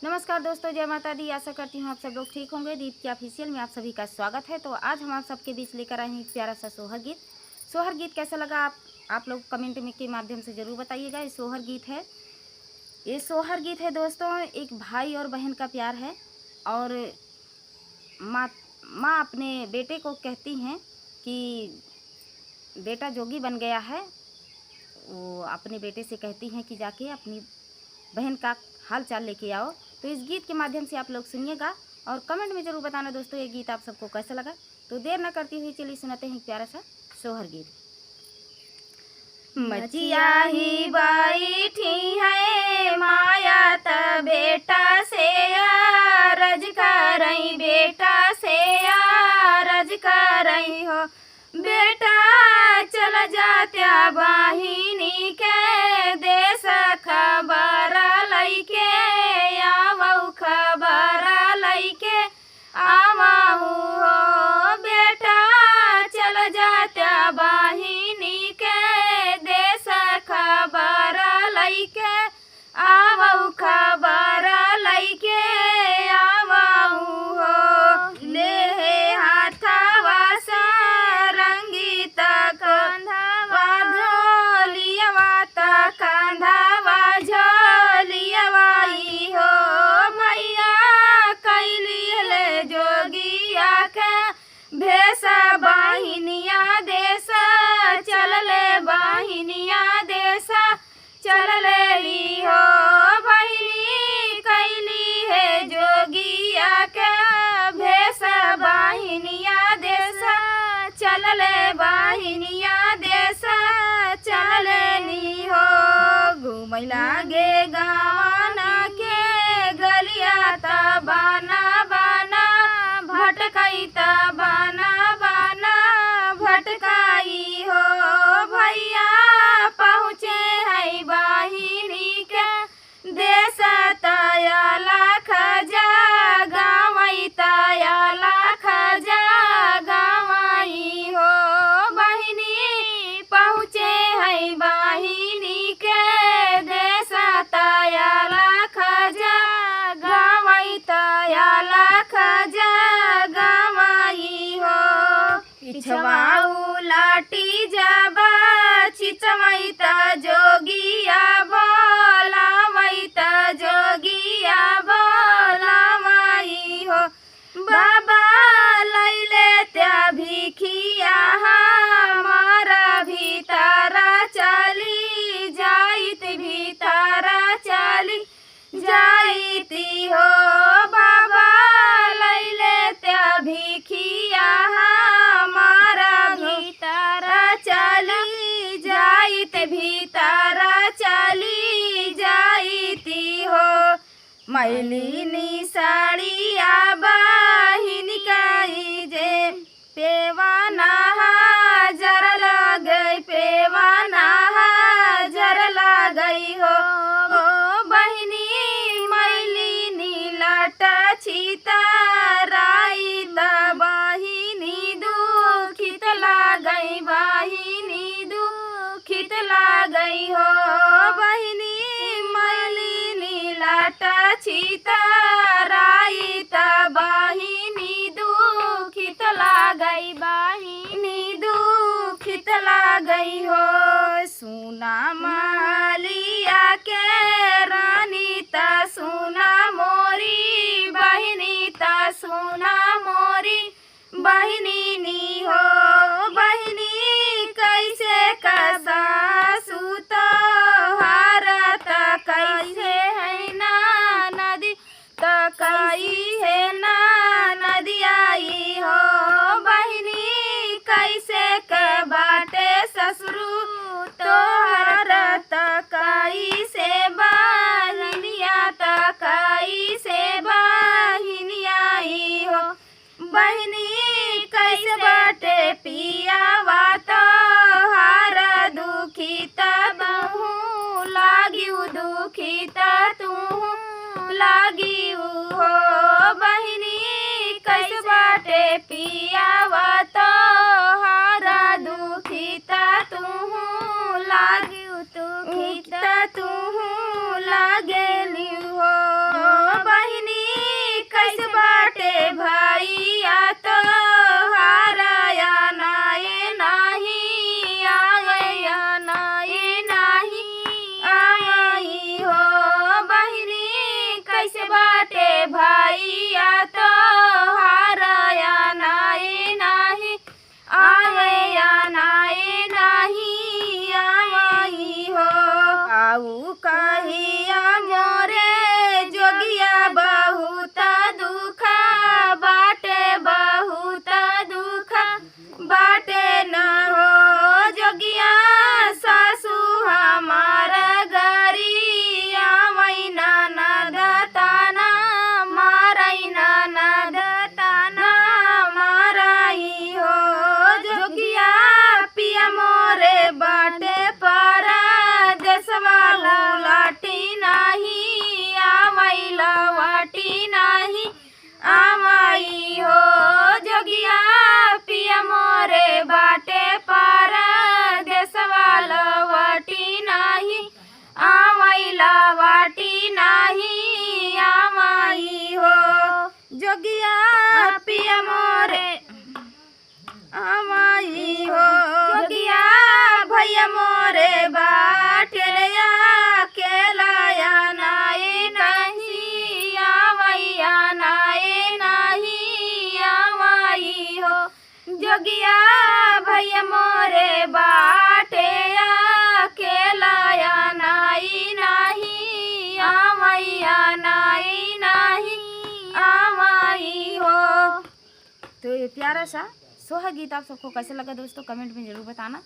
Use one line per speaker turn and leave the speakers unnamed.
नमस्कार दोस्तों, जय माता दी। आशा करती हूँ आप सब लोग ठीक होंगे। दीप की ऑफिशियल में आप सभी का स्वागत है। तो आज हम आप सबके बीच लेकर आए हैं एक प्यारा सा सोहर गीत। सोहर गीत कैसा लगा आप लोग कमेंट में के माध्यम से ज़रूर बताइएगा। ये सोहर गीत है दोस्तों, एक भाई और बहन का प्यार है। और माँ माँ अपने बेटे को कहती हैं कि बेटा जोगी बन गया है। वो अपने बेटे से कहती हैं कि जाके अपनी बहन का हाल चाल लेके आओ। तो इस गीत के माध्यम से आप लोग सुनिएगा और कमेंट में ज़रूर बताना दोस्तों ये गीत आप सबको कैसा लगा। तो देर न करती हुई चलिए सुनाते हैं एक प्यारा सा सोहर गीत। मचिया ही बैठी है माया त बेटा से रज करई, बेटा से रज करई हो। बेटा चल जात्या बाहिनी के देश खबर लैके आवऊ, खबर लैके आवऊ हो। बेटा चल जात्या बाहिनी के देश खबर लैके आवऊ, खबर लैके आवऊ हो। ले हाथवा सा रंगीत कंधवा झोलियवा त कंधवा झोलियवाई हो। मैया कैली ले जोगिया के भेष बाहिनिया देश चलले, बाहिनिया देश चलले ली हो। बहिनी कैली है जोगिया के भेष बाहिनिया देश चलले, बाहिनिया देश चलले ली हो। घूमै लागे गावाना के गलिया त बाना बाना भटकाई त बाना बाना भटकाई हो। भैया पहुँचे है बाहिनी के देश तया लाख जा गावई, तया लाख जा गावई हो। बहिनी पहुँचे है बाहिनी के देश तया लाख जा गावई, तया लाख जा गावई हो। पिछवाऊ लाटी जाबा चिचवई त जोगिया बोलावई, त जोगिया बोलावई हो। बाबा लैले त्या भिखिया हमारा भीतर चली जाइत, भीतर चली जाइती हो। बाबा लैले त्या भिखिया हमारा भीतर चली जाइत, भीतर चली जाइती हो। मैलिनी साड़िया बाहिन काई जे पेवाना जर लगई, पेवाना जर लगई हो। ओ बहिनी मैलिनी लट छितराई त बहिनी दुखित लागई, बहिनी दुखित लागई हो। बहिनी मैलिनी लट छितराई त बहिनी दुखित लागई, बहिनी दुखित लागई हो। सुना मालिया के रानी त सुना मोरी बहिनी, त सुना मोरी बहिनी नी हो। बहिनी कैसे कसा सुत हारत कैसे है ना नदी, त कई है ना नदी आई हो। बहिनी कैसे के बाटे ससुरु तोहर त कई से बहिनिया, त कई से बहिनिया आई हो। बहिनी कैसे बाटे पियावा तो हार दुखित बहु लागिउ, दुखित तू लागिउ हो। बहिनी कैसे बाटे पियावा तो हार दुखित तू लागिउ, दुखित तू लागेली हो। कैसे बाटे भैया तो हारया नाई नाही आया नाई नाही आवई हो आऊ कहिया मोरे जोगिया बहुत दुख बाटे बहुत दुख बाटे न हो जोगिया सासू हमार गरी आवई ननद ताना मारई ननद ताना मारई हो जोगिया पिया मोरे बाटे पारा देशवा लाटी नाही आवई लवाटी नाही आवई हो जोगिया पिया मोरे बाटे पारा देशवा लवाटी नाही आवई लवाटी नाही आवई हो जोगिया पिया मोरे आवई हो जोगिया भैया मोरे बाटरिया केलाया नाई नहीं आवैया नाई नहीं आवई हो जोगिया भैया मोरे बाटया केलाया नाई नहीं आवैया नाई नहीं आवई हो। तो ये प्यारा सा सोहर गीत आप सबको कैसे लगा दोस्तों कमेंट में ज़रूर बताना।